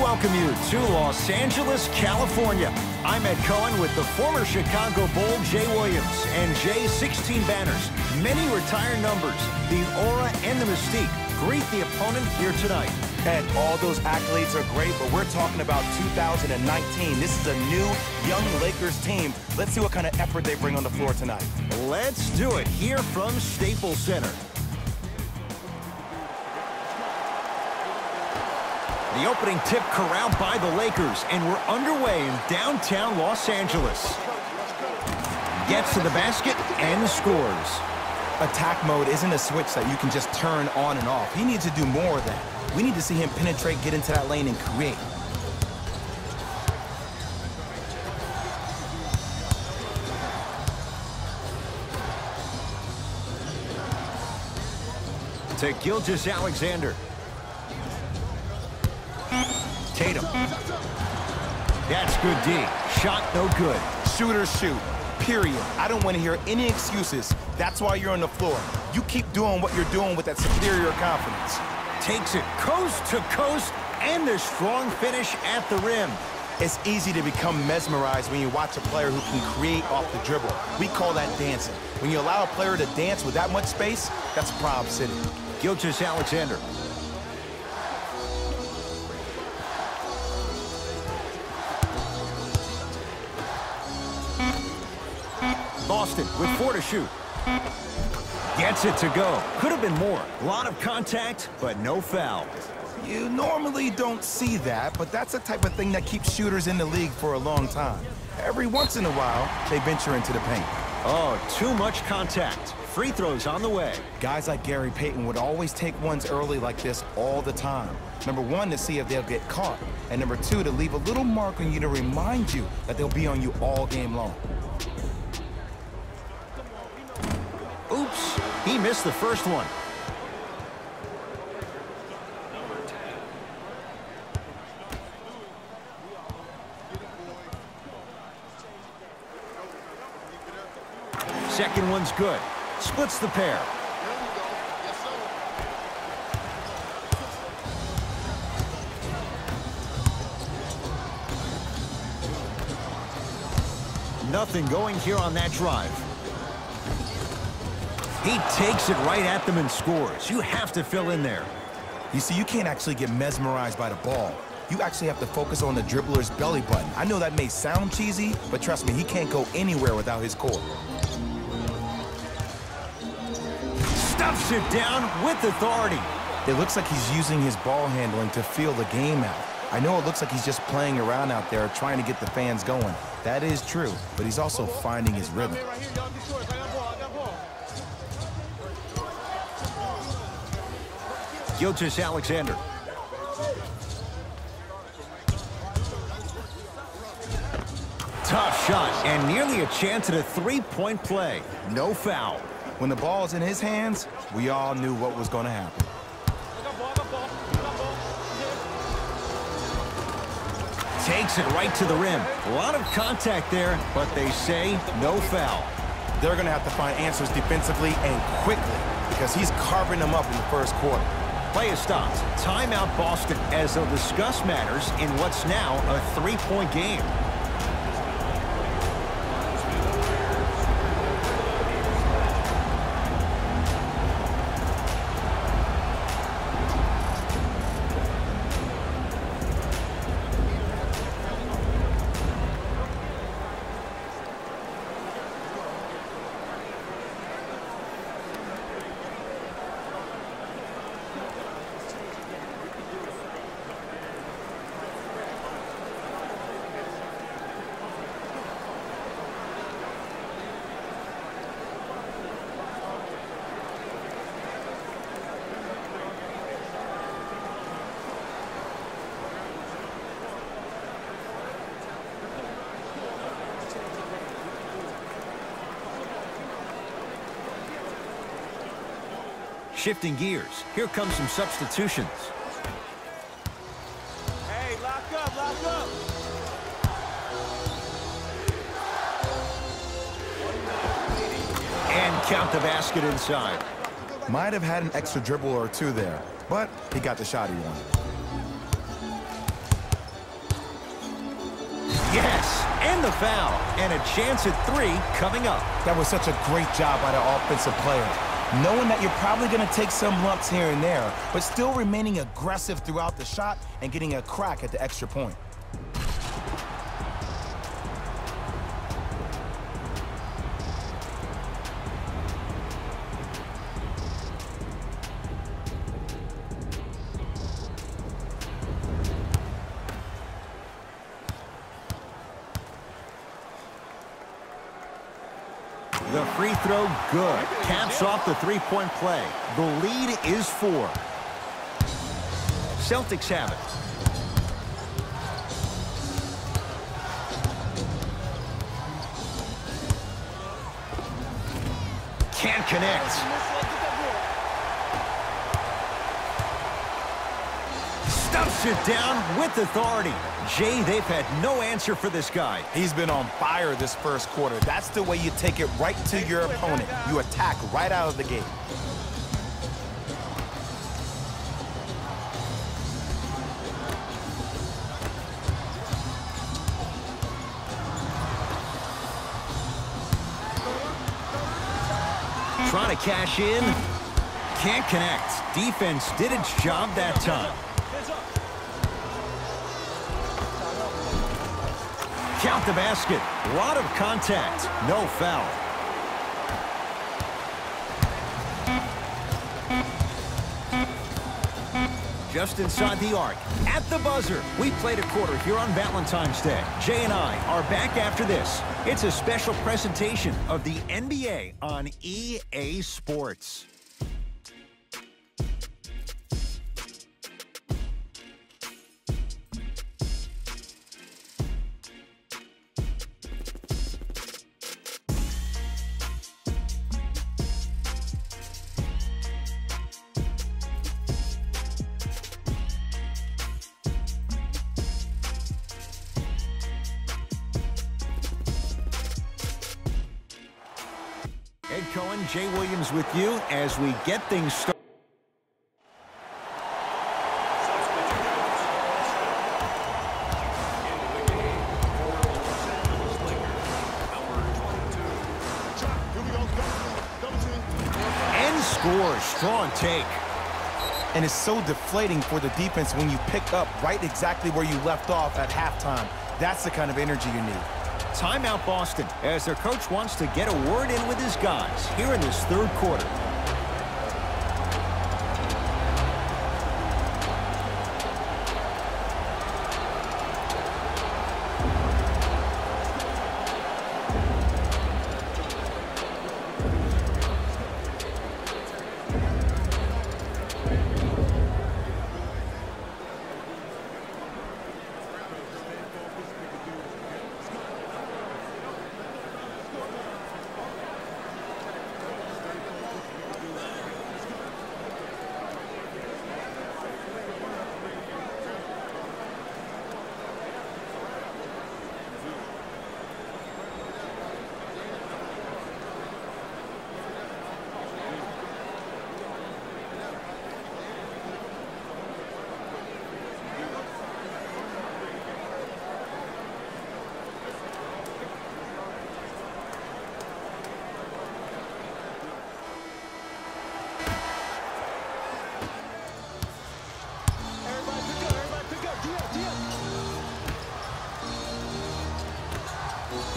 welcome you to Los Angeles, California. I'm Ed Cohen with the former Chicago Bull, Jay Williams, and Jay's 16 banners. Many retired numbers, the aura and the mystique greet the opponent here tonight. Ed, all those accolades are great, but we're talking about 2019. This is a new, young Lakers team. Let's see what kind of effort they bring on the floor tonight. Let's do it here from Staples Center. The opening tip corralled by the Lakers, and we're underway in downtown Los Angeles. Gets to the basket and scores. Attack mode isn't a switch that you can just turn on and off. He needs to do more of that. We need to see him penetrate, get into that lane, and create. To Gilgeous-Alexander. Tatum. That's good D. Shot no good. Shooters shoot. Period. I don't want to hear any excuses. That's why you're on the floor. You keep doing what you're doing with that superior confidence. Takes it coast to coast, and the strong finish at the rim. It's easy to become mesmerized when you watch a player who can create off the dribble. We call that dancing. When you allow a player to dance with that much space, that's Prob City. Gilgeous-Alexander. Boston with 4 to shoot. Gets it to go. Could have been more. A lot of contact, but no foul. You normally don't see that, but that's the type of thing that keeps shooters in the league for a long time. Every once in a while, they venture into the paint. Oh, too much contact. Free throws on the way. Guys like Gary Payton would always take ones early like this all the time. Number one, to see if they'll get caught. And number two, to leave a little mark on you to remind you that they'll be on you all game long. Oops, he missed the first one. Second one's good. Splits the pair. Nothing going here on that drive. He takes it right at them and scores. You have to fill in there. You see, you can't actually get mesmerized by the ball. You actually have to focus on the dribbler's belly button. I know that may sound cheesy, but trust me, he can't go anywhere without his core. Stuffs it down with authority. It looks like he's using his ball handling to feel the game out. I know it looks like he's just playing around out there trying to get the fans going. That is true, but he's also finding his rhythm. Gilgeous-Alexander. Tough shot, and nearly a chance at a three-point play. No foul. When the ball's in his hands, we all knew what was going to happen. Takes it right to the rim. A lot of contact there, but they say no foul. They're going to have to find answers defensively and quickly because he's carving them up in the first quarter. Play is stopped. Timeout Boston as they'll discuss matters in what's now a three-point game. Shifting gears. Here comes some substitutions. Hey, lock up, lock up. And count the basket inside. Might have had an extra dribble or two there, but he got the shot he wanted. Yes, and the foul. And a chance at 3 coming up. That was such a great job by the offensive player. Knowing that you're probably going to take some lumps here and there, but still remaining aggressive throughout the shot and getting a crack at the extra point. The free throw, good. Caps off the three-point play. The lead is 4. Celtics have it. Can't connect. Stuffs it down with authority. Jay, they've had no answer for this guy. He's been on fire this first quarter. That's the way you take it right to your opponent. You attack right out of the gate. Trying to cash in. Can't connect. Defense did its job that time. Count the basket. A lot of contact. No foul. Just inside the arc. At the buzzer. We played a quarter here on Valentine's Day. Jay and I are back after this. It's a special presentation of the NBA on EA Sports. Ed Cohen, Jay Williams with you as we get things started. And scores. Strong take. And it's so deflating for the defense when you pick up right exactly where you left off at halftime. That's the kind of energy you need. Timeout Boston as their coach wants to get a word in with his guys here in this third quarter.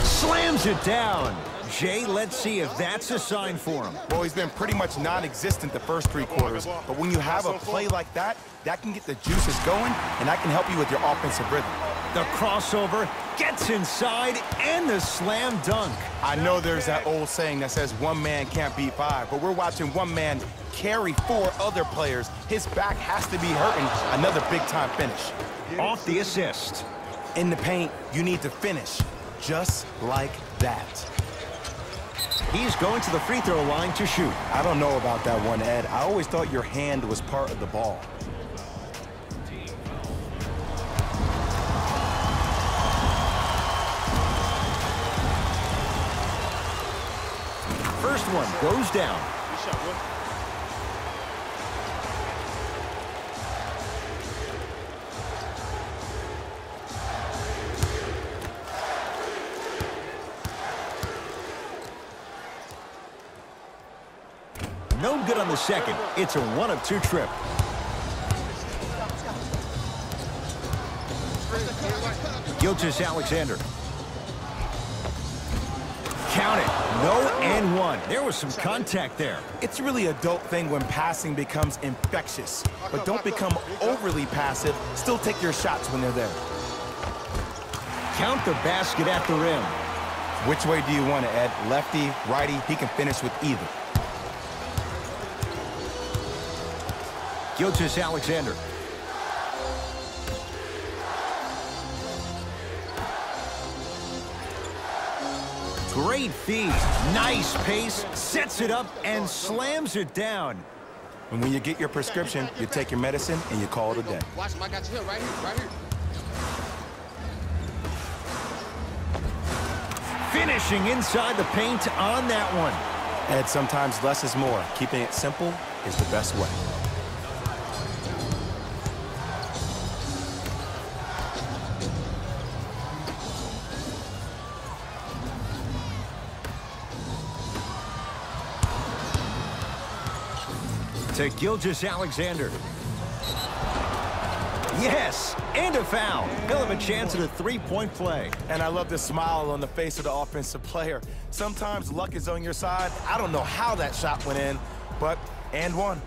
Slams it down. Jay, let's see if that's a sign for him. Well, he's been pretty much non-existent the first 3 quarters, but when you have a play like that, that can get the juices going, and that can help you with your offensive rhythm. The crossover gets inside, and the slam dunk. I know there's that old saying that says one man can't beat 5, but we're watching one man carry 4 other players. His back has to be hurting. Another big-time finish. Off the assist. In the paint, you need to finish just like that. He's going to the free throw line to shoot. I don't know about that one, Ed. I always thought your hand was part of the ball. First one goes down. good on the second. It's a 1-of-2 trip. Gilgeous-Alexander. Count it. No and one. There was some contact there. It's really a dope thing when passing becomes infectious. But don't become overly passive. Still take your shots when they're there. Count the basket at the rim. Which way do you want it, Ed? Lefty, righty? He can finish with either. Gilgeous-Alexander. Great feed. Nice pace. Sets it up and slams it down. And when you get your prescription, you take your medicine and you call it a day. Watch him. I got you here. Right here. Right here. Finishing inside the paint on that one. Ed, sometimes less is more. Keeping it simple is the best way. To Gilgeous-Alexander. Yes, and a foul. He'll have a chance at a three-point play. And I love the smile on the face of the offensive player. Sometimes luck is on your side. I don't know how that shot went in, but and one.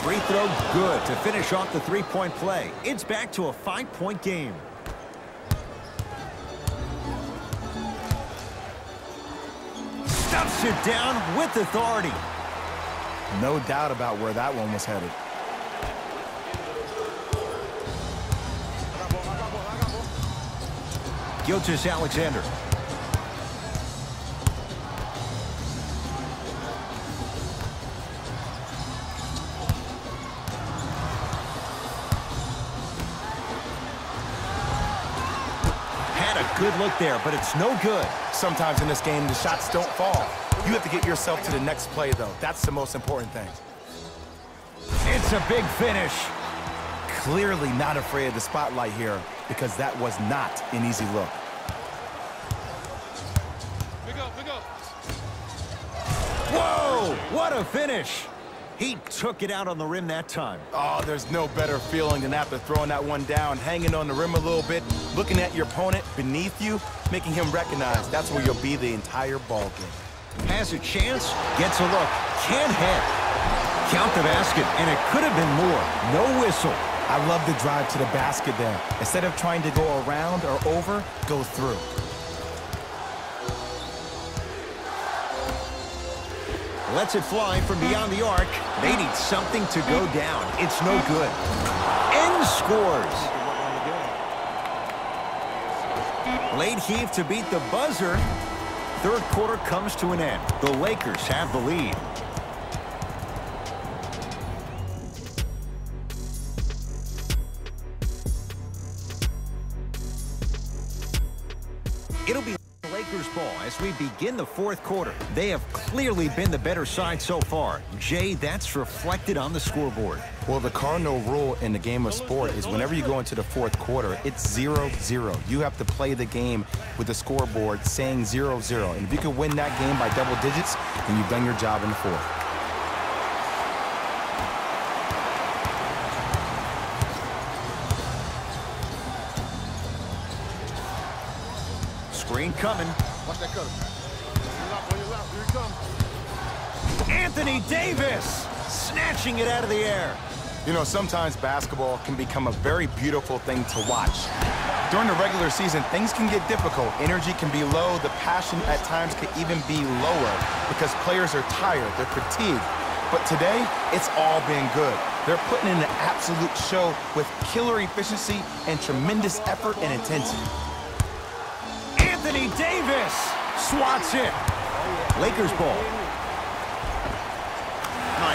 Free throw good to finish off the three-point play. It's back to a 5-point game. Stuffs it down with authority. No doubt about where that one was headed. Gilgeous-Alexander. Good look there, but it's no good. Sometimes in this game, the shots don't fall. You have to get yourself to the next play, though. That's the most important thing. It's a big finish. Clearly not afraid of the spotlight here, because that was not an easy look. Pick up, pick up. Whoa, what a finish. He took it out on the rim that time. Oh, there's no better feeling than after throwing that one down, hanging on the rim a little bit, looking at your opponent beneath you, making him recognize that's where you'll be the entire ball game. Has a chance, gets a look, can't hit. Count the basket, and it could have been more. No whistle. I love the drive to the basket there. Instead of trying to go around or over, go through. Lets it fly from beyond the arc. They need something to go down. It's no good. And scores. Late heave to beat the buzzer. Third quarter comes to an end. The Lakers have the lead. It'll be Lakers ball as we begin the fourth quarter. They have clearly been the better side so far. Jay, that's reflected on the scoreboard. Well, the cardinal rule in the game of sport is whenever you go into the fourth quarter, it's 0-0. You have to play the game with the scoreboard saying 0-0. And if you can win that game by double digits, then you've done your job in the fourth. Screen coming. Watch that cutter. On your left, here he comes. Anthony Davis snatching it out of the air. You know, sometimes basketball can become a very beautiful thing to watch. During the regular season, things can get difficult. Energy can be low. The passion at times can even be lower because players are tired. They're fatigued. But today, it's all been good. They're putting in an absolute show with killer efficiency and tremendous effort and intensity. Anthony Davis swats it. Lakers ball.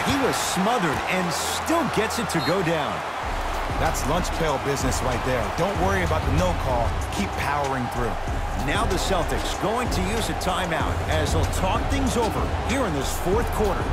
He was smothered and still gets it to go down. That's lunch pail business right there. Don't worry about the no call. Keep powering through. Now the Celtics going to use a timeout as they'll talk things over here in this fourth quarter.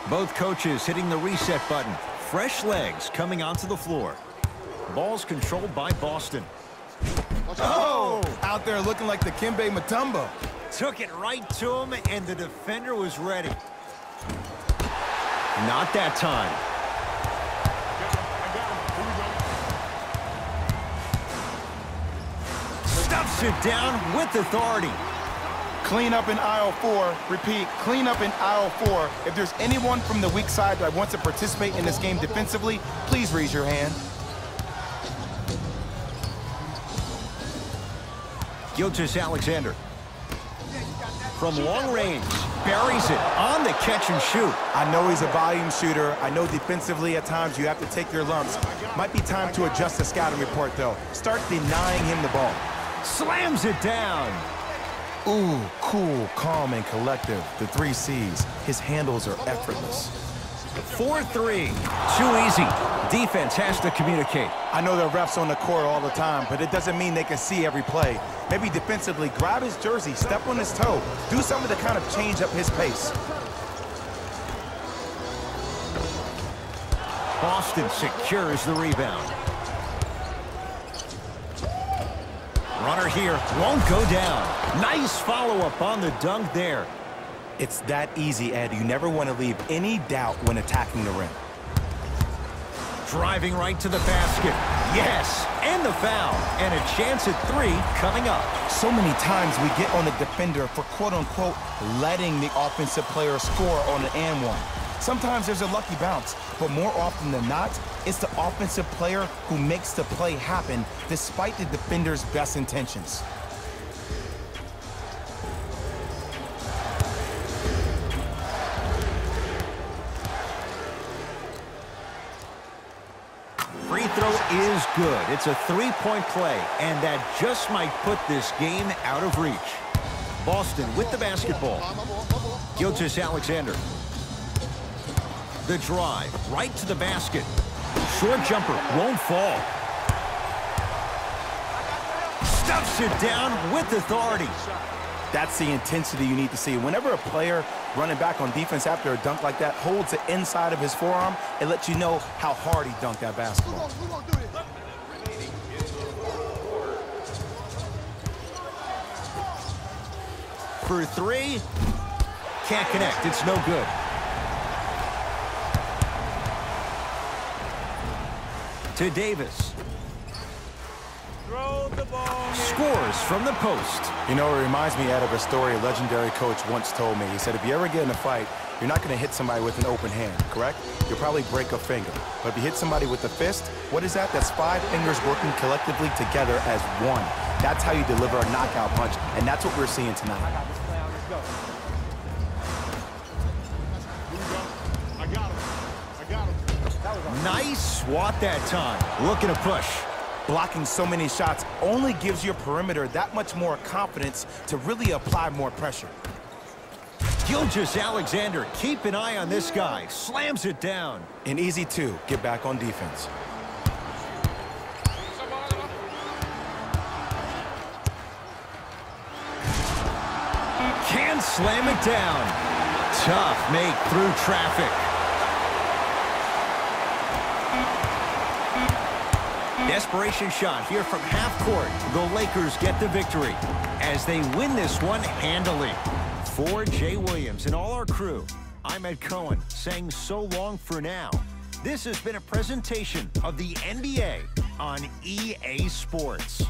Both coaches hitting the reset button. Fresh legs coming onto the floor. Ball's controlled by Boston. Oh! Out there looking like the Kimbe Mutombo. Took it right to him, and the defender was ready. Not that time. Stuffs it down with authority. Clean up in aisle 4. Repeat, clean up in aisle 4. If there's anyone from the weak side that wants to participate in this game defensively, please raise your hand. Gilgeous-Alexander. From long range, buries it on the catch and shoot. I know he's a volume shooter. I know defensively at times you have to take your lumps. Might be time to adjust the scouting report, though. Start denying him the ball. Slams it down. Ooh, cool, calm, and collective. The 3 C's. His handles are effortless. 4-3. Too easy. Defense has to communicate. I know there are refs on the court all the time, but it doesn't mean they can see every play. Maybe defensively, grab his jersey, step on his toe, do something to kind of change up his pace. Boston secures the rebound. Runner here won't go down. Nice follow-up on the dunk there. It's that easy, Ed. You never want to leave any doubt when attacking the rim. Driving right to the basket. Yes, and the foul. And a chance at 3 coming up. So many times we get on the defender for quote-unquote letting the offensive player score on an and one. Sometimes there's a lucky bounce, but more often than not, it's the offensive player who makes the play happen despite the defender's best intentions. Free throw is good. It's a 3-point play, and that just might put this game out of reach. Boston with the basketball. Gilgeous-Alexander. The drive right to the basket. Short jumper won't fall. Stuffs it down with authority. That's the intensity you need to see. Whenever a player running back on defense after a dunk like that holds the inside of his forearm, it lets you know how hard he dunked that basketball. For 3. Can't connect. It's no good. To Davis. Throw the ball. Scores from the post. You know, it reminds me, Ed, of a story a legendary coach once told me. He said, if you ever get in a fight, you're not going to hit somebody with an open hand, correct? You'll probably break a finger. But if you hit somebody with a fist, what is that? That's 5 fingers working collectively together as one. That's how you deliver a knockout punch, and that's what we're seeing tonight. Nice swat that time. Looking to push. Blocking so many shots only gives your perimeter that much more confidence to really apply more pressure. Gilgeous-Alexander, keep an eye on this guy. Slams it down. And easy, too. Get back on defense. Can slam it down. Tough make through traffic. Desperation shot here from half court. The Lakers get the victory as they win this one handily. For Jay Williams and all our crew, I'm Ed Cohen saying so long for now. This has been a presentation of the NBA on EA Sports.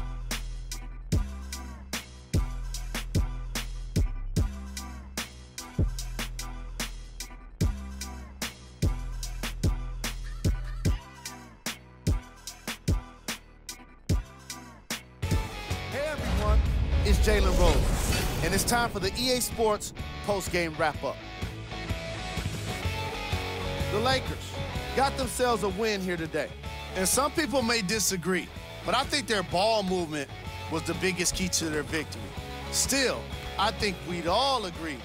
Hey everyone, it's Jalen Rose, and it's time for the EA Sports post-game wrap-up. The Lakers got themselves a win here today. And some people may disagree, but I think their ball movement was the biggest key to their victory. Still, I think we'd all agree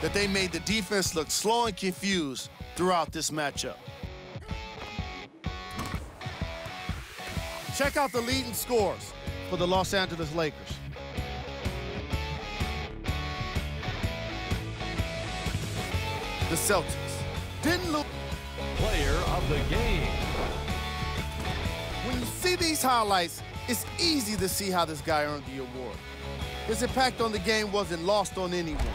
that they made the defense look slow and confused throughout this matchup. Check out the leading scores for the Los Angeles Lakers. The Celtics didn't lose. Player of the game. When you see these highlights, it's easy to see how this guy earned the award. His impact on the game wasn't lost on anyone.